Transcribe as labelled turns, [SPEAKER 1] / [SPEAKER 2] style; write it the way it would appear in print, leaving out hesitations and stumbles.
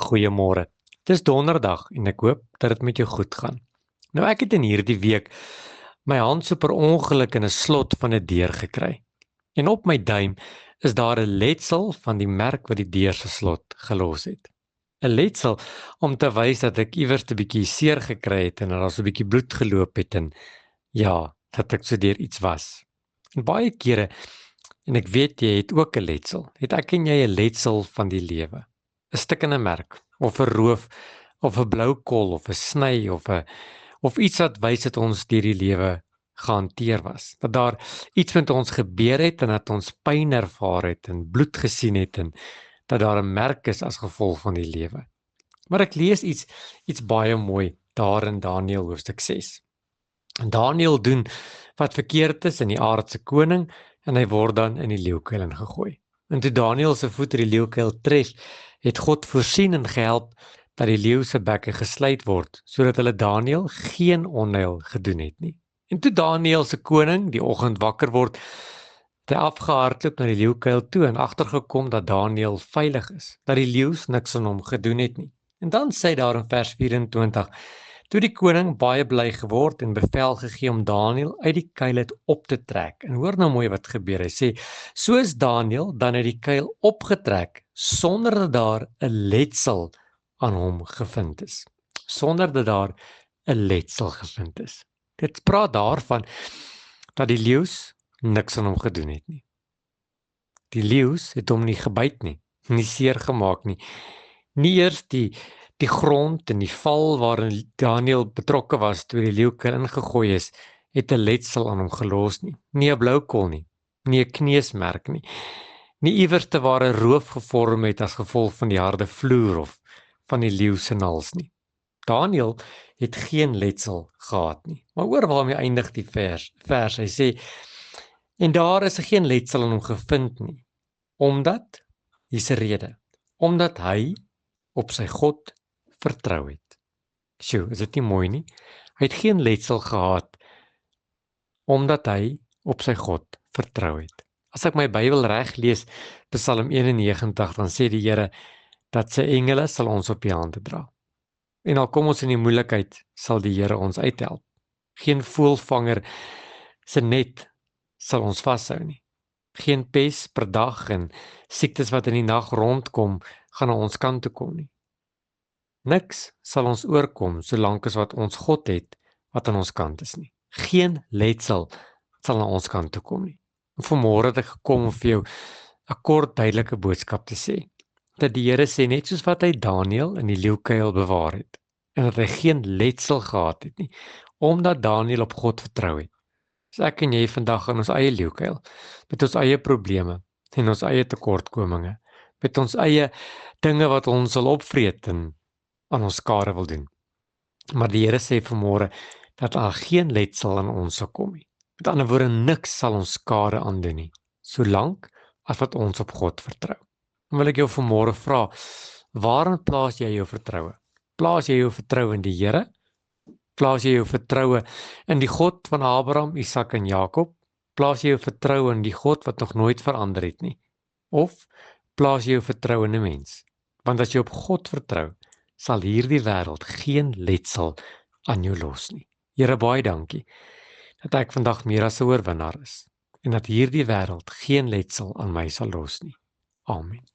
[SPEAKER 1] goeiemôre. Dis donderdag en ek hoop dat dit met jou goed gaan. Nou ek het in hierdie week my hand so per ongeluk in 'n slot van 'n deur gekry. En op my duim is daar 'n letsel van die merk wat die deur se slot gelos het. 'n Letsel om te wys dat ek iewers 'n bietjie seer gekry het en dat daar so 'n bietjie bloed geloop het en ja, dat ek so deur iets was. En baie kere, en ek weet jy het ook 'n letsel. Het ek en jy 'n letsel van die lewe? 'n Stikkende merk of 'n roof of 'n blou kol of 'n sny of iets wat wys dat ons deur die lewe gehanteer was. Dat daar iets met ons gebeur het en dat ons pyn ervaar het en bloed gesien het en dat daar 'n merk is as gevolg van die lewe. Maar ek lees iets baie mooi daar in Daniël hoofstuk 6. En Daniël doen wat verkeerd is in die aardse koning en hy word dan in die leeukuil ingegooi. En toe Daniël se voet in die leeukuil tref, het God voorsien en gehelp dat die leeu se bekke gesluit word, sodat hulle Daniël geen onheil gedoen het nie. En toe Daniël se koning die oggend wakker word, het hy afgehardloop na die leeukuil toe en agtergekom dat Daniël veilig is, dat die leeu's niks aan hom gedoen het nie. En dan sê daar in vers 24, toe die koning baie bly geword en bevel gegee om Daniël uit die kuil uit op te trek. En hoor nou mooi wat gebeur. Hy sê, soos Daniël dan uit die kuil opgetrek, sonder dat daar 'n letsel aan hom gevind is. Sonder dat daar 'n letsel gevind is. Dit praat daarvan dat die leeu's niks aan hom gedoen het nie. Die leeu's het hom nie gebyt nie seer gemaak nie. Nie eers die grond en die val waarin Daniël betrokke was toe die leeukuil ingegooi is, het 'n letsel aan hom gelos nie. Nie 'n blou kol nie 'n kneusmerk nie. Nie iewers te waar 'n roof gevorm het as gevolg van die harde vloer of van die leeu se nals nie. Daniël het geen letsel gehad nie. Maar hoor waarmee eindig die vers. Hy sê, en daar is geen letsel aan hom gevind nie, omdat, hier's 'n rede, omdat hy op sy God vertrou het. Sjoe, is dit nie mooi nie? Hy het geen letsel gehad, omdat hy op sy God vertrou het. As ek my Bybel reg lees, Psalm 91, dan sê die Here dat sy engele sal ons op die hande dra. En al kom ons in die moeilikheid, sal die Here ons uithelp. Geen voëlvanger se net sal ons vashou nie. Geen pes per dag en siektes wat in die nag rondkom, gaan na ons kant toe kom nie. Niks sal ons oorkom solank as wat ons God het wat aan ons kant is nie. Geen letsel sal na ons kant toe kom nie. En vanmôre het ek gekom om vir jou 'n kort duidelike boodskap te sê. Dat die Here sê net soos wat hy Daniël in die leeukuil bewaar het en dat hy geen letsel gehad het nie, omdat Daniël op God vertrou het. So ek en jy vandag in ons eie leeukuil, met ons eie probleme en ons eie tekortkominge, met ons eie dinge wat ons sal opvreet en aan ons skade wil doen. Maar die Here sê vanmôre dat daar geen letsel aan ons sal kom nie. Met ander woorde, niks sal ons skade aandoen nie, solank as wat ons op God vertrou. Dan wil ek jou vanmôre vra, waarin plaas jy jou vertroue? Plaas jy jou vertroue in die Here? Plaas jy jou vertroue in die God van Abraham, Isak en Jakob? Plaas jy jou vertroue in die God wat nog nooit verander het nie? Of plaas jy jou vertroue in 'n mens? Want as jy op God vertrou, sal hierdie wêreld geen letsel aan jou los nie. Here, baie dankie dat ek vandag meer as 'n oorwinnaar is en dat hierdie wêreld geen letsel aan my sal los nie. Amen.